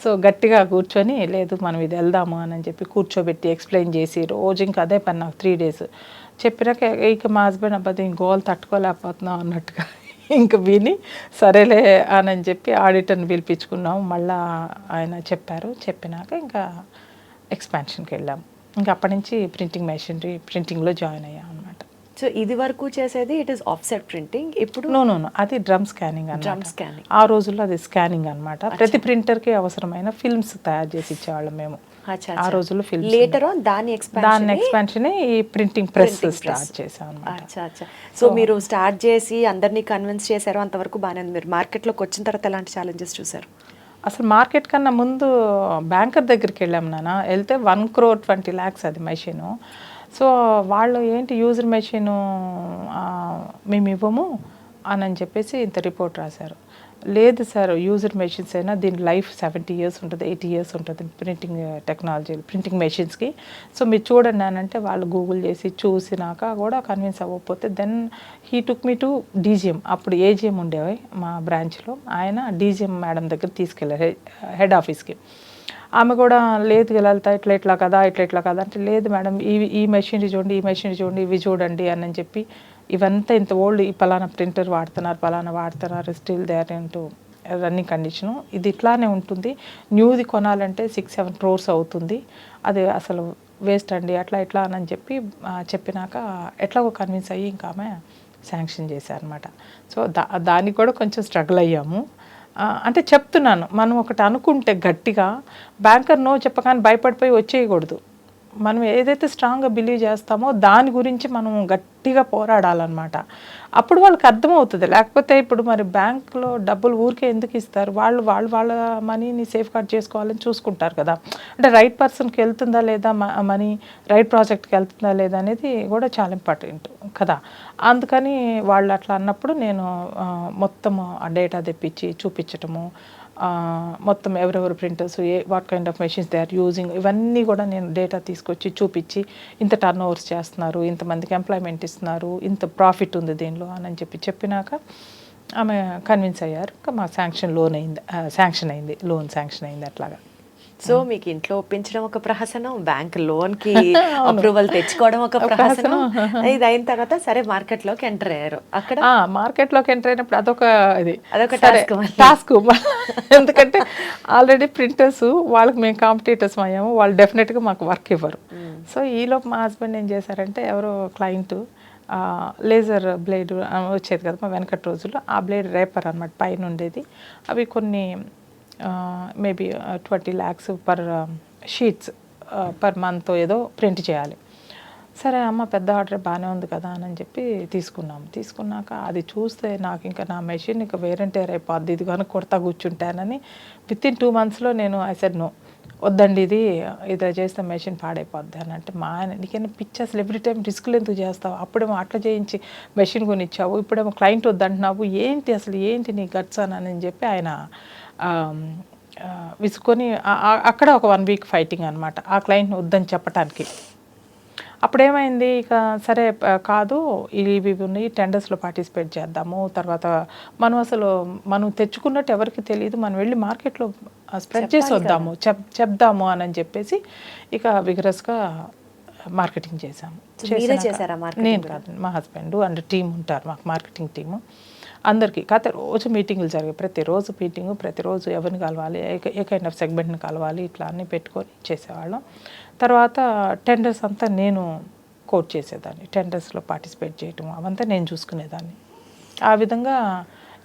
సో గట్టిగా కూర్చొని, లేదు మనం ఇది వెళ్దాము అని చెప్పి కూర్చోబెట్టి ఎక్స్ప్లెయిన్ చేసి రోజు ఇంకా అదే పని నాకు 3 days చెప్పినాక, ఇక మా హస్బెండ్ అబ్బాయి గోల్ తట్టుకోలేకపోతున్నాం అన్నట్టుగా ఇంక విని సరేలే అని చెప్పి ఆడిటర్ని పిలిపించుకున్నాం. మళ్ళీ ఆయన చెప్పినాక ఇంకా ఎక్స్పాన్షన్కి వెళ్ళాము. ఇంకా అప్పటి నుంచి ప్రింటింగ్లో జాయిన్ అయ్యాం అనమాట. సో ఇది వరకు చేసేది ఇట్ ఈస్ ఆఫ్సెట్ ప్రింటింగ్, ఇప్పుడు నో అది డ్రమ్ స్కానింగ్ అన్నమాట. ఆ రోజుల్లో అది స్కానింగ్ అనమాట. ప్రతి ప్రింటర్కి అవసరమైన ఫిల్మ్స్ తయారు చేసి ఇచ్చేవాళ్ళం మేము ఆ రోజుల్లో. ఫిల్మ్ లేటర్ ఆన్ దాని ఎక్స్పాన్షన్ ఈ ప్రింటింగ్ ప్రెస్ స్టార్ట్ చేసాం అనమాట. సో మీరు స్టార్ట్ చేసి అందరినీ కన్విన్స్ చేశారు, అంతవరకు బాగానే ఉంది. మీరు మార్కెట్లోకి వచ్చిన తర్వాత ఎలాంటి ఛాలెంజెస్ చూసారు? అసలు మార్కెట్ కన్నా ముందు బ్యాంకర్ దగ్గరికి వెళ్ళాం నాన్న, వెళ్తే 1,20,00,000 అది మెషిను. సో వాళ్ళు ఏంటి యూజర్ మెషిను మేము ఇవ్వము అని చెప్పేసి ఇంత రిపోర్ట్ రాశారు. లేదు సార్, యూజర్ మెషిన్స్ అయినా దీని లైఫ్ 70 years ఉంటుంది, 80 years ఉంటుంది ప్రింటింగ్ టెక్నాలజీ, ప్రింటింగ్ మెషిన్స్కి. సో మీరు చూడండి అని అంటే వాళ్ళు గూగుల్ చేసి చూసినాక కూడా కన్విన్స్ అవ్వకపోతే then he took me to DGM. అప్పుడు AGM ఉండేవి మా బ్రాంచ్లో, ఆయన DGM మేడం దగ్గర తీసుకెళ్ళారు హెడ్ ఆఫీస్కి. ఆమె కూడా లేదు లలిత ఇట్లా కదా అంటే, లేదు మేడం ఈ మెషిన్ చూడండి ఇవి చూడండి అని చెప్పి, ఇవంతా ఇంత ఓల్డ్, ఈ పలానా ప్రింటర్ వాడుతున్నారు still they are into running condition, ఇది ఇట్లానే ఉంటుంది, న్యూది కొనాలంటే 6-7 crores అవుతుంది, అది అసలు వేస్ట్ అండి అట్లా అని చెప్పి చెప్పినాక ఎట్లాగో కన్విన్స్ అయ్యి ఇంకా ఆమె శాంక్షన్ చేశారనమాట. సో దానికి కూడా కొంచెం స్ట్రగుల్ అయ్యాము. అంటే చెప్తున్నాను, మనం ఒకటి అనుకుంటే గట్టిగా, బ్యాంకర్ నో చెప్పగానే భయపడిపోయి వచ్చేయకూడదు. మనం ఏదైతే స్ట్రాంగ్గా బిలీవ్ చేస్తామో దాని గురించి మనం గట్టిగా పోరాడాలన్నమాట. అప్పుడు వాళ్ళకి అర్థమవుతుంది. లేకపోతే ఇప్పుడు మరి బ్యాంకులో డబ్బులు ఊరికే ఎందుకు ఇస్తారు, వాళ్ళ మనీని సేఫ్ గార్డ్ చేసుకోవాలని చూసుకుంటారు కదా. అంటే రైట్ పర్సన్కి వెళ్తుందా లేదా మనీ, రైట్ ప్రాజెక్ట్కి వెళ్తుందా లేదా అనేది కూడా చాలా ఇంపార్టెంట్ కదా. అందుకని వాళ్ళు అట్లా అన్నప్పుడు నేను మొత్తం ఆ డేటా తెప్పించి చూపించటము, మొత్తం ఎవరెవరు printers, what kind of machines they are using, ఇవన్నీ కూడా నేను డేటా తీసుకొచ్చి చూపించి, ఇంత టర్న్ ఓవర్స్ చేస్తున్నారు, ఇంతమందికి ఎంప్లాయ్మెంట్ ఇస్తున్నారు, ఇంత ప్రాఫిట్ ఉంది దీనిలో అని చెప్పినాక ఆమె కన్విన్స్ అయ్యారు. ఇంకా మా శాంక్షన్ అయింది అట్లాగా. సో మీకు ఇంట్లో ఒప్పించడం ఒక ప్రహసనం, బ్యాంక్ లోన్కి అప్రూవల్ తెచ్చుకోవడం ఒక ప్రహసనం, ఇది అయిన తర్వాత సరే మార్కెట్లోకి ఎంటర్ అయ్యారు. అక్కడ మార్కెట్లోకి ఎంటర్ అయినప్పుడు అదొక టాస్క్. ఎందుకంటే ఆల్రెడీ ప్రింటర్స్ వాళ్ళకి మేము కాంపిటీటర్స్ అయ్యాము, వాళ్ళు డెఫినెట్గా మాకు వర్క్ ఇవ్వరు. సో ఈలోపు మా హస్బెండ్ ఏం చేశారంటే, ఎవరో క్లయింట్ లేజర్ బ్లేడ్ వచ్చేది కదా మా వెనకటి రోజుల్లో, ఆ బ్లేడ్ రేపర్ అనమాట పైన ఉండేది. అవి కొన్ని maybe 20 lakhs per sheets per month ఏదో ప్రింట్ చేయాలి. సరే అమ్మ పెద్ద ఆర్డర్ బాగానే ఉంది కదా అని చెప్పి తీసుకున్నాక అది చూస్తే నాకు ఇంకా నా మెషిన్ ఇంకా వేరంటే అయిపోద్ది, ఇది కనుక కొడతా కూర్చుంటానని within 2 months నేను ఐ సెడ్ నో, వద్దండి ఇది చేస్తే మెషిన్ పాడైపోద్ది అని అంటే, మా ఆయన నీకైనా పిచ్చి అసలు ఎవ్రీ టైం రిస్కులు ఎందుకు చేస్తావు, అప్పుడేమో అట్లా చేయించి మెషిన్ కొనిచ్చావు, ఇప్పుడేమో క్లయింట్ వద్దంటున్నావు, ఏంటి నీ గట్స్ అని చెప్పి ఆయన విసుకొని అక్కడ ఒక 1 వీక్ ఫైటింగ్ అనమాట ఆ క్లయింట్ని వద్దని చెప్పడానికి. అప్పుడేమైంది, ఇక సరే కాదు ఇవి ఉన్నాయి, టెండర్స్లో పార్టిసిపేట్ చేద్దాము, తర్వాత మనం తెచ్చుకున్నట్టు ఎవరికి తెలియదు, మనం వెళ్ళి మార్కెట్లో స్ప్రెడ్ చేసి వద్దాము, చెప్దాము అని చెప్పేసి ఇక విగరస్గా మార్కెటింగ్ చేశాము. నేను కాదు, మా హస్బెండ్ అండ్ టీం ఉంటారు, మాకు మార్కెటింగ్ టీము అందరికీ. కాకపోతే రోజు మీటింగులు జరిగాయి, ప్రతిరోజు ఎవరిని కలవాలి, ఏ కైండ్ ఆఫ్ సెగ్మెంట్ని కలవాలి, ఇట్లా అన్నీ పెట్టుకొని చేసేవాళ్ళం. తర్వాత టెండర్స్ అంతా నేను కోట్ చేసేదాన్ని, టెండర్స్లో పార్టిసిపేట్ చేయటం అవంతా నేను చూసుకునేదాన్ని. ఆ విధంగా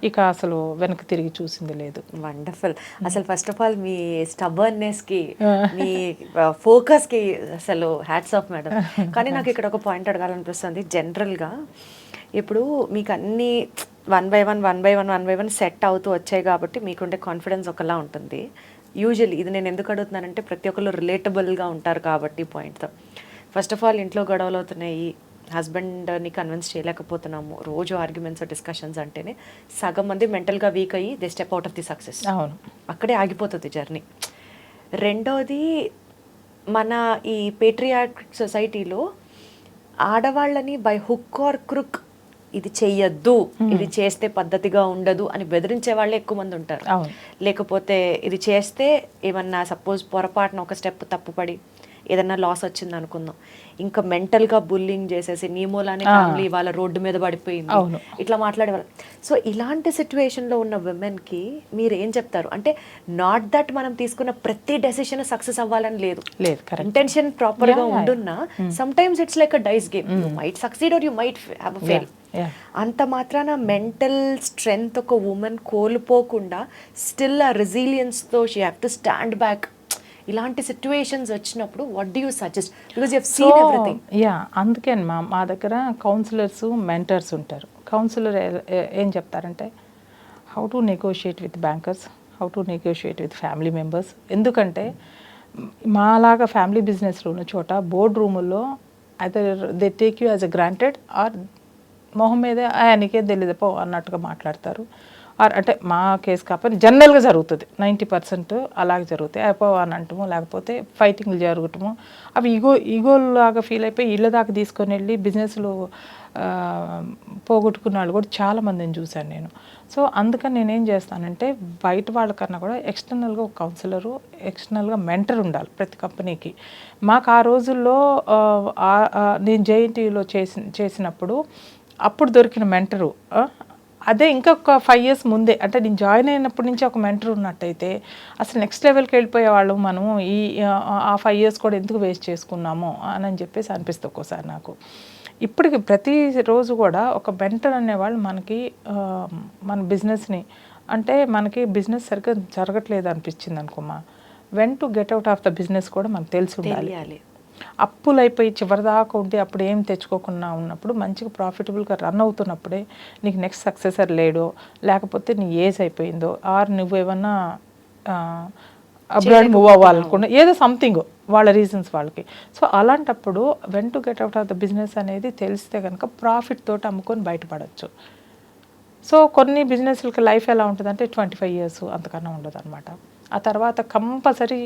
ఇక అసలు వెనక్కి తిరిగి చూసింది లేదు. వండర్ఫుల్. అసలు ఫస్ట్ ఆఫ్ ఆల్ మీ స్టబర్నెస్కి, మీ ఫోకస్కి అసలు హ్యాట్స్ ఆఫ్ మేడం. కానీ నాకు ఇక్కడ ఒక పాయింట్ అడగాలనిపిస్తుంది. జనరల్గా ఇప్పుడు మీకు అన్నీ వన్ బై వన్ సెట్ అవుతూ వచ్చాయి కాబట్టి మీకుండే కాన్ఫిడెన్స్ ఒకలా ఉంటుంది. యూజువల్లీ ఇది నేను ఎందుకు అడుగుతున్నానంటే ప్రతి ఒక్కరు రిలేటబుల్గా ఉంటారు కాబట్టి పాయింట్తో. ఫస్ట్ ఆఫ్ ఆల్ ఇంట్లో గొడవలు అవుతున్నాయి, హస్బెండ్ని కన్విన్స్ చేయలేకపోతున్నాము, రోజు ఆర్గ్యుమెంట్స్ డిస్కషన్స్ అంటేనే సగం మంది మెంటల్గా వీక్ అయ్యి they step out of the success. అవును, అక్కడే ఆగిపోతుంది జర్నీ. రెండోది, మన ఈ పేట్రియాట్రిక్ సొసైటీలో ఆడవాళ్ళని బై హుక్ ఆర్ క్రుక్ ఇది చెయ్యొద్దు, ఇది చేస్తే పద్ధతిగా ఉండదు అని బెదిరించే వాళ్ళే ఎక్కువ మంది ఉంటారు. లేకపోతే ఇది చేస్తే ఏమన్నా సపోజ్ పొరపాటున ఒక స్టెప్ తప్పుపడి ఏదన్నా లాస్ వచ్చింది అనుకుందాం, ఇంకా మెంటల్గా బుల్లింగ్ చేసేసి నీ మూలానే ఫ్యామిలీ వాళ్ళ రోడ్డు మీద పడిపోయింది, ఇట్లా మాట్లాడేవాళ్ళు. సో ఇలాంటి సిచ్యువేషన్లో ఉన్న విమెన్కి మీరు ఏం చెప్తారు? అంటే నాట్ దట్ మనం తీసుకున్న ప్రతి డెసిషన్ సక్సెస్ అవ్వాలని లేదు, ఇంటెన్షన్ ప్రాపర్గా ఉండున్నా sometimes it's like a dice game, you might succeed or you might have a fail. అంత మాత్రాన మెంటల్ స్ట్రెంగ్త్ ఒక ఉమెన్ కోల్పోకుండా స్టిల్ ఆ రెసిలియన్స్తో she have to stand back. ఇలాంటి సిచ్యువేషన్స్ వచ్చినప్పుడు what do you suggest? Because you have seen everything. అందుకే మా దగ్గర కౌన్సిలర్స్, మెంటర్స్ ఉంటారు. కౌన్సిలర్ ఏం చెప్తారంటే how to negotiate with bankers, how to negotiate with family members. ఎందుకంటే మాలాగా ఫ్యామిలీ బిజినెస్లో ఉన్న చోట బోర్డ్ రూముల్లో either they take you as a granted or మొహం మీదే నీకేం తెలియదు పో అన్నట్టుగా మాట్లాడతారు. అంటే మా కేసు కాకపోతే జనరల్గా జరుగుతుంది, 90% అలాగే జరుగుతాయి. అయిపో అని అంటాము, లేకపోతే ఫైటింగ్లు జరగటము, అవి ఈగోలాగా ఫీల్ అయిపోయి ఇళ్ళ దాకా తీసుకొని వెళ్ళి బిజినెస్లు పోగొట్టుకున్న వాళ్ళు కూడా చాలామందిని చూశాను నేను. సో అందుకని నేనేం చేస్తానంటే బయట వాళ్ళకన్నా కూడా ఎక్స్టర్నల్గా ఒక కౌన్సిలరు, ఎక్స్టర్నల్గా మెంటర్ ఉండాలి ప్రతి కంపెనీకి. మాకు ఆ రోజుల్లో నేను జేఎన్టీయూలో చేసినప్పుడు అప్పుడు దొరికిన మెంటరు అదే ఇంకొక 5 years ముందే, అంటే నేను జాయిన్ అయినప్పటి నుంచి ఒక మెంటర్ ఉన్నట్టయితే అసలు నెక్స్ట్ లెవెల్కి వెళ్ళిపోయేవాళ్ళు. మనము ఆ 5 years కూడా ఎందుకు వేస్ట్ చేసుకున్నాము అని చెప్పేసి అనిపిస్తుంది ఒక్కోసారి నాకు. ఇప్పటికి ప్రతిరోజు కూడా ఒక మెంటర్ అనేవాళ్ళు మనకి మన బిజినెస్ని, అంటే మనకి బిజినెస్ సరిగ్గా జరగట్లేదు అనిపించింది అనుకోమా, when to get out of the business కూడా మనకు తెలిసి ఉండాలి. అప్పులు అయిపోయి చివరిదాకా ఉండి అప్పుడు ఏం తెచ్చుకోకుండా ఉన్నప్పుడు మంచిగా ప్రాఫిటబుల్గా రన్ అవుతున్నప్పుడే నీకు నెక్స్ట్ సక్సెసర్ లేడో, లేకపోతే నీ ఏజ్ అయిపోయిందో, ఆర్ నువ్వు ఏమన్నా అబ్రాడ్ మూవ్ అవ్వాలనుకున్నా, ఏదో సంథింగ్ వాళ్ళ రీజన్స్ వాళ్ళకి. సో అలాంటప్పుడు when to get out of the business అనేది తెలిస్తే కనుక ప్రాఫిట్ తోటి అమ్ముకొని బయటపడవచ్చు. సో కొన్ని బిజినెస్లకి లైఫ్ ఎలా ఉంటుందంటే 25 years అంతకన్నా ఉండదు అనమాట. ఆ తర్వాత కంపల్సరీ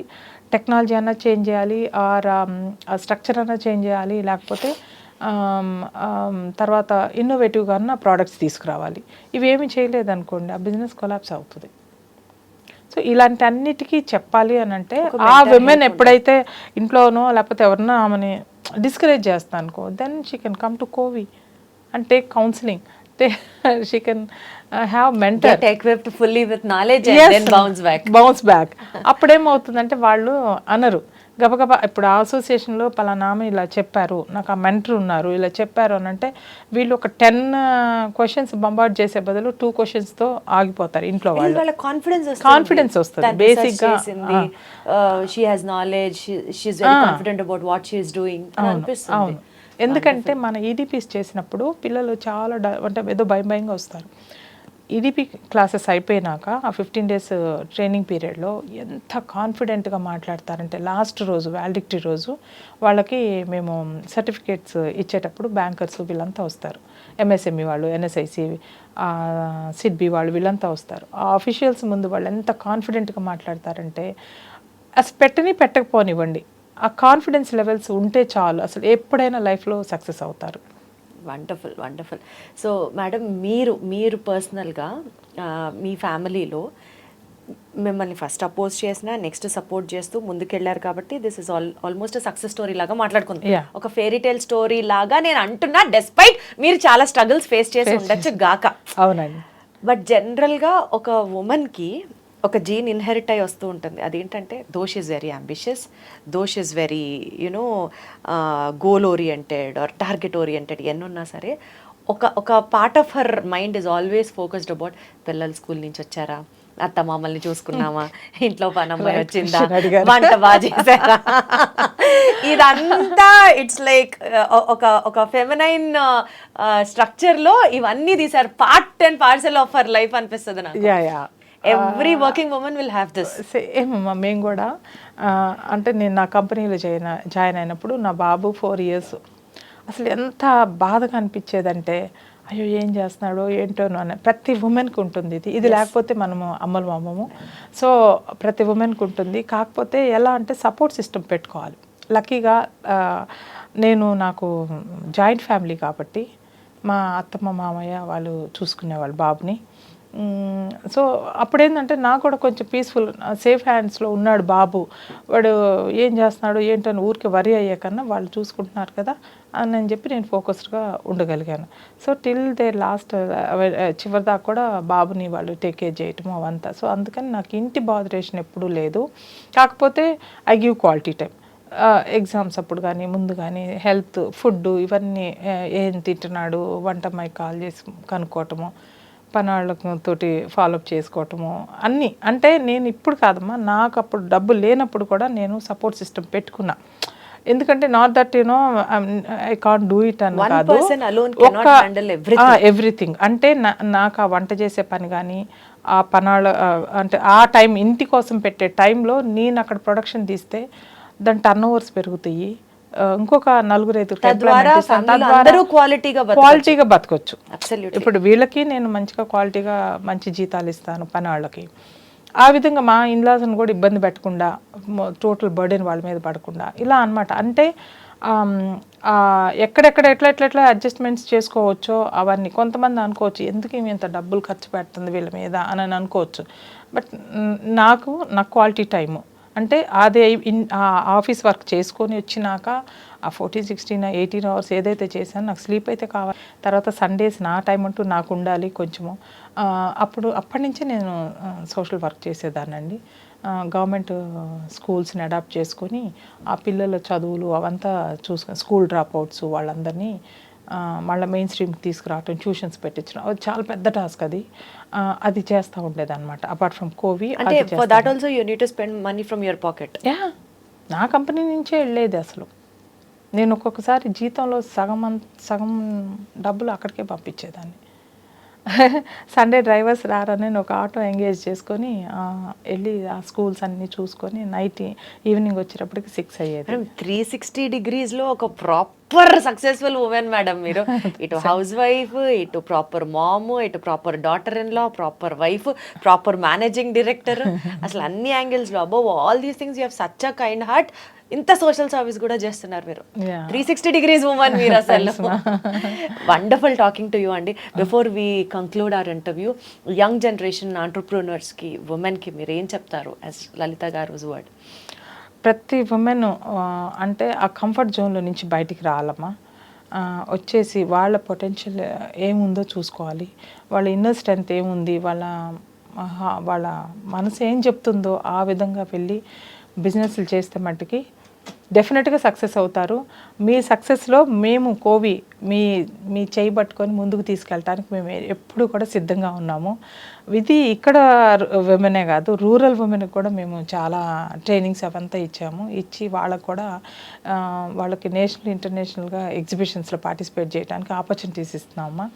టెక్నాలజీ అన్నా చేంజ్ చేయాలి, ఆర్ స్ట్రక్చర్ అన్నా చేంజ్ చేయాలి, లేకపోతే తర్వాత ఇన్నోవేటివ్గా అన్న ప్రోడక్ట్స్ తీసుకురావాలి. ఇవేమీ చేయలేదనుకోండి ఆ బిజినెస్ కొలాప్స్ అవుతుంది. సో ఇలాంటి అన్నిటికీ చెప్పాలి అని అంటే ఆ విమెన్ ఎప్పుడైతే ఇంట్లోనో లేకపోతే ఎవరన్నా ఆమెని డిస్కరేజ్ చేస్తాను అనుకో, then she can come to కోవి and take counselling. She can have mentor, get equipped fully with knowledge and then bounce back. అప్పుడేమవుతుందంటే వాళ్ళు అనరు గబగబా, ఇప్పుడు ఆ అసోసియేషన్లో పలానా ఇలా చెప్పారు, నాకు ఆ మెంటర్ ఉన్నారు ఇలా చెప్పారు అని అంటే వీళ్ళు ఒక 10 questions బంబార్డ్ చేసే బదులు 2 questionsతో ఆగిపోతారు ఇంట్లో వాళ్ళు. కాన్ఫిడెన్స్ వస్తుంది బేసిక్గా. she has knowledge, she is very confident about what she is doing అనిపిస్తుంది. ఎందుకంటే మన ఈడీపీస్ చేసినప్పుడు పిల్లలు చాలా అంటే ఏదో భయంగా వస్తారు. ఈడీపీ క్లాసెస్ అయిపోయినాక ఆ 15 days ట్రైనింగ్ పీరియడ్లో ఎంత కాన్ఫిడెంట్గా మాట్లాడతారంటే లాస్ట్ రోజు వ్యాలిడిటీ రోజు వాళ్ళకి మేము సర్టిఫికేట్స్ ఇచ్చేటప్పుడు బ్యాంకర్స్ వీళ్ళంతా వస్తారు, ఎంఎస్ఎంఈ వాళ్ళు, ఎన్ఎస్ఐసి, సిడ్బి వాళ్ళు వీళ్ళంతా వస్తారు. ఆ అఫీషియల్స్ ముందు వాళ్ళు ఎంత కాన్ఫిడెంట్గా మాట్లాడతారంటే అసలు పెట్టకపోనివ్వండి, ఆ కాన్ఫిడెన్స్ లెవెల్స్ ఉంటే చాలు, అసలు ఎప్పుడైనా లైఫ్లో సక్సెస్ అవుతారు. Wonderful wonderful. సో మేడం, మీరు పర్సనల్గా మీ ఫ్యామిలీలో మిమ్మల్ని ఫస్ట్ అపోజ్ చేసిన నెక్స్ట్ సపోర్ట్ చేస్తూ ముందుకెళ్ళారు కాబట్టి this is almost success story లాగా మాట్లాడుకుందాం. Yeah. ఒక ఫెయిరీ టేల్ స్టోరీ లాగా నేను అంటున్నా, డెస్పైట్ మీరు చాలా స్ట్రగుల్స్ ఫేస్ చేసి ఉండొచ్చు గాక. అవునండి. బట్ జనరల్గా ఒక ఉమెన్కి ఒక జీన్ ఇన్హెరిట్ అయి వస్తూ ఉంటుంది. అదేంటంటే though she is very ambitious, though she is very you know goal oriented or target oriented ఎన్నున్నా సరే ఒక part of her mind is always focused about పిల్లలు స్కూల్ నుంచి వచ్చారా, అత్త మామల్ని చూసుకున్నామా, ఇంట్లో పనమ్మాయి వచ్చిందా, వంట బాగా చేశారా, ఇదంతా ఇట్స్ లైక్ ఒక ఫెమినైన్ స్ట్రక్చర్లో ఇవన్నీ తీసారు. Part and parcel of her life అనిపిస్తుంది నాకు. Every working women will have this. Same మేము కూడా అంటే నేను నా కంపెనీలో జాయిన్ అయినప్పుడు నా బాబు 4 years. అసలు ఎంత బాధగా అనిపించేదంటే అయ్యో ఏం చేస్తున్నాడో ఏంటోనో అని ప్రతి ఉమెన్కి ఉంటుంది. ఇది లేకపోతే మనము అమ్మలు అమ్మము. సో ప్రతి ఉమెన్కి ఉంటుంది. కాకపోతే ఎలా అంటే సపోర్ట్ సిస్టమ్ పెట్టుకోవాలి. లక్కీగా నాకు జాయింట్ ఫ్యామిలీ కాబట్టి మా అత్తమ్మ మామయ్య వాళ్ళు చూసుకునేవాళ్ళు బాబుని. సో అప్పుడేంటంటే నాకు కూడా కొంచెం పీస్ఫుల్, సేఫ్ హ్యాండ్స్లో ఉన్నాడు బాబు, వాడు ఏం చేస్తున్నాడు ఏంటని ఊరికి వరి అయ్యే కన్నా వాళ్ళు చూసుకుంటున్నారు కదా అని చెప్పి నేను ఫోకస్డ్గా ఉండగలిగాను. సో టిల్ దే లాస్ట్ చివరి దాకా కూడా బాబుని వాళ్ళు టేక్ కేర్ చేయటము అవంతా. సో అందుకని నాకు ఇంటి బాదరేషన్ ఎప్పుడూ లేదు. కాకపోతే I give quality time. Exams అప్పుడు కానీ ముందు కానీ హెల్త్, ఫుడ్ ఇవన్నీ ఏం తింటున్నాడు, వంట అమ్మాయికి కాల్ చేసి కనుక్కోవటము, పనాళ్ళతోటి ఫాలోఅప్ చేసుకోవటము అన్నీ. అంటే నేను ఇప్పుడు కాదమ్మా, నాకు అప్పుడు డబ్బు లేనప్పుడు కూడా నేను సపోర్ట్ సిస్టమ్ పెట్టుకున్నా. ఎందుకంటే not that you know I can't do it అని కాదు, ఎవ్రీథింగ్. అంటే నాకు ఆ వంట చేసే పని కానీ ఆ పనాళ్ళ అంటే ఆ టైం ఇంటి కోసం పెట్టే టైంలో నేను అక్కడ ప్రొడక్షన్ తీస్తే దాని టర్న్ ఓవర్స్ పెరుగుతాయి, ఇంకొక 4-5 క్వాలిటీగా బతకొచ్చు. ఇప్పుడు వీళ్ళకి నేను మంచిగా క్వాలిటీగా మంచి జీతాలు ఇస్తాను పని వాళ్ళకి. ఆ విధంగా మా ఇన్లాస్ని కూడా ఇబ్బంది పెట్టకుండా, టోటల్ బర్డెన్ వాళ్ళ మీద పడకుండా ఇలా అనమాట. అంటే ఎక్కడెక్కడ ఎట్లా అడ్జస్ట్మెంట్స్ చేసుకోవచ్చో అవన్నీ. కొంతమంది అనుకోవచ్చు ఎందుకు ఏమి ఇంత డబ్బులు ఖర్చు పెడుతుంది వీళ్ళ మీద అని అనుకోవచ్చు. బట్ నాకు క్వాలిటీ టైము అంటే అదే ఆఫీస్ వర్క్ చేసుకొని వచ్చినాక ఆ 14, 16, 18 hours ఏదైతే చేశానో నాకు స్లీప్ అయితే కావాలి. తర్వాత సండేస్ నా టైం అంటూ నాకు ఉండాలి కొంచెము. అప్పటి నుంచే నేను సోషల్ వర్క్ చేసేదానండి. గవర్నమెంట్ స్కూల్స్ని అడాప్ట్ చేసుకొని ఆ పిల్లల చదువులు అవంతా చూసుకొని స్కూల్ డ్రాప్ అవుట్స్ వాళ్ళందరినీ మళ్ళీ మెయిన్ స్ట్రీమ్కి తీసుకురావటం, ట్యూషన్స్ పెట్టించడం, అది చాలా పెద్ద టాస్క్. అది చేస్తూ ఉండేది అనమాట. అపార్ట్ ఫ్రమ్ కోవి. అంటే for that also you need to spend money from your pocket. నా కంపెనీ నుంచే వెళ్ళేది. అసలు నేను ఒక్కొక్కసారి జీతంలో సగం డబ్బులు అక్కడికే పంపించేదాన్ని. సండే డ్రైవర్స్ రారని నేను ఒక ఆటో ఎంగేజ్ చేసుకొని వెళ్ళి ఆ స్కూల్స్ అన్నీ చూసుకొని నైట్ ఈవినింగ్ వచ్చేటప్పటికి 6 అయ్యేది. 360 degreesలో ఒక ప్రాపర్ సక్సెస్ఫుల్ ఉమెన్ మేడం మీరు. ఇటు హౌస్ వైఫ్, ఇటు ప్రాపర్ మామ్, ఇటు proper daughter in law, proper wife, proper managing director, అసలు అన్ని యాంగిల్స్లో above all these things you have such a kind heart. ఇంత సోషల్ సర్వీస్ కూడా చేస్తున్నారు మీరు. 360 degrees ఉమెన్ మీరు అసలు. వండర్ఫుల్ టాకింగ్ టు యూ అండి. Before we conclude our interview, young generation ఆంటర్ప్రూనర్స్కి, ఉమెన్కి మీరు ఏం చెప్తారు యాజ్ లలిత గారు వర్డ్? ప్రతి ఉమెన్ అంటే ఆ కంఫర్ట్ జోన్లో నుంచి బయటికి రావాలమ్మా. వచ్చేసి వాళ్ళ పొటెన్షియల్ ఏముందో చూసుకోవాలి, వాళ్ళ ఇన్నర్ స్ట్రెంత్ ఏముంది, వాళ్ళ మనసు ఏం చెప్తుందో ఆ విధంగా వెళ్ళి బిజినెస్లు చేస్తే మట్టుకి డెఫినెట్గా సక్సెస్ అవుతారు. మీ సక్సెస్లో మేము కోవి మీ మీ చేయి పట్టుకొని ముందుకు తీసుకెళ్ళటానికి మేము ఎప్పుడు కూడా సిద్ధంగా ఉన్నాము. ఇది ఇక్కడ విమెనే కాదు, రూరల్ ఉమెన్కి కూడా మేము చాలా ట్రైనింగ్స్ అవంతా ఇచ్చాము. ఇచ్చి వాళ్ళకు కూడా వాళ్ళకి నేషనల్ ఇంటర్నేషనల్గా ఎగ్జిబిషన్స్లో పార్టిసిపేట్ చేయడానికి ఆపర్చునిటీస్ ఇస్తున్నామమ్మా.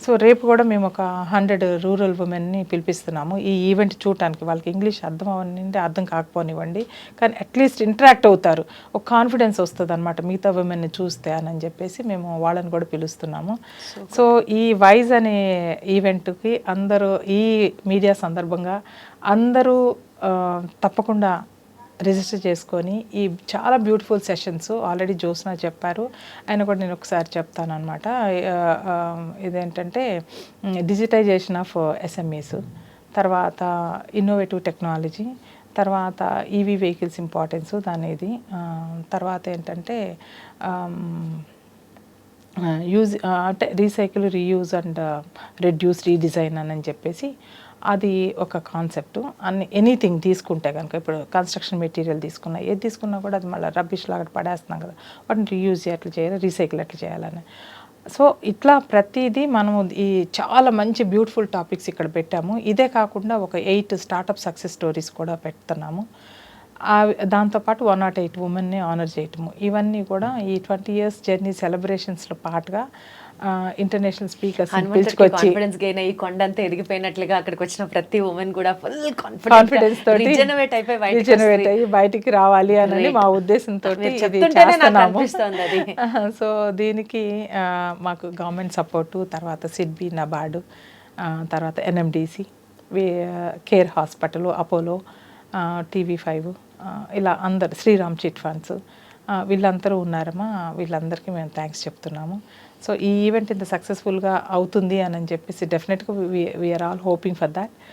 సో రేపు కూడా మేము ఒక 100 రూరల్ ఉమెన్ని పిలిపిస్తున్నాము ఈ ఈవెంట్ చూడటానికి. వాళ్ళకి ఇంగ్లీష్ అర్థం అవ్వనివ్వండి, అర్థం కాకపోనివ్వండి, కానీ అట్లీస్ట్ ఇంటరాక్ట్ అవుతారు, ఒక కాన్ఫిడెన్స్ వస్తుంది అనమాట మిగతా ఉమెన్ని చూస్తే అని చెప్పేసి మేము వాళ్ళని కూడా పిలుస్తున్నాము. సో ఈ వైజ్ అనే ఈవెంట్కి అందరూ ఈ మీడియా సందర్భంగా అందరూ తప్పకుండా రిజిస్టర్ చేసుకొని ఈ చాలా బ్యూటిఫుల్ సెషన్స్ ఆల్రెడీ జ్యోత్స్న చెప్పారు, ఆయన కూడా నేను ఒకసారి చెప్తాను అనమాట. ఇదేంటంటే డిజిటైజేషన్ ఆఫ్ ఎస్ఎంఈస్, తర్వాత ఇన్నోవేటివ్ టెక్నాలజీ, తర్వాత ఈవీ వెహికల్స్ ఇంపార్టెన్స్ దానిది, తర్వాత ఏంటంటే యూజ్ అంటే recycle, reuse and reduce, redesign అని చెప్పేసి అది ఒక కాన్సెప్ట్. అన్ని ఎనీథింగ్ తీసుకుంటే కనుక, ఇప్పుడు కన్స్ట్రక్షన్ మెటీరియల్ తీసుకున్నా, ఏది తీసుకున్నా కూడా అది మళ్ళీ రబ్బిష్ లాగా పడేస్తున్నాం కదా, వాటిని రీయూజ్ ఎట్లా చేయాలి, రీసైకిల్ ఎట్లా చేయాలని. సో ఇట్లా ప్రతిదీ మనము ఈ చాలా మంచి బ్యూటిఫుల్ టాపిక్స్ ఇక్కడ పెట్టాము. ఇదే కాకుండా ఒక 8 స్టార్టప్ సక్సెస్ స్టోరీస్ కూడా పెడుతున్నాము. దాంతోపాటు 108 ఉమెన్ని ఆనర్ చేయటము, ఇవన్నీ కూడా ఈ 20 years జర్నీ సెలబ్రేషన్స్లో పాటుగా ఇంటర్నేషనల్ స్పీకర్స్ పిలుచుకొచ్చి కాన్ఫిడెన్స్ గెయిన్ అయ్యి కొండంతా ఎదిగిపోయినట్లుగా అక్కడికి వచ్చిన ప్రతి ఉమెన్ కూడా ఫుల్ కాన్ఫిడెన్స్ తోటి రిజనరేట్ అయ్యి బయటికి రావాలి అని మా ఉద్దేశంతో సో దీనికి మాకు గవర్నమెంట్ సపోర్టు, తర్వాత సిడ్బీ, నబార్డు, తర్వాత NMDC, care hospital, Apollo, TV5, ఇలా అందరు, శ్రీరామ్ చిట్ ఫండ్స్, వీళ్ళందరూ ఉన్నారమ్మా. వీళ్ళందరికీ మేము థ్యాంక్స్ చెప్తున్నాము. సో ఈ ఈవెంట్ ఇంత సక్సెస్ఫుల్గా అవుతుంది అని చెప్పేసి డెఫినెట్గా we are all hoping for that.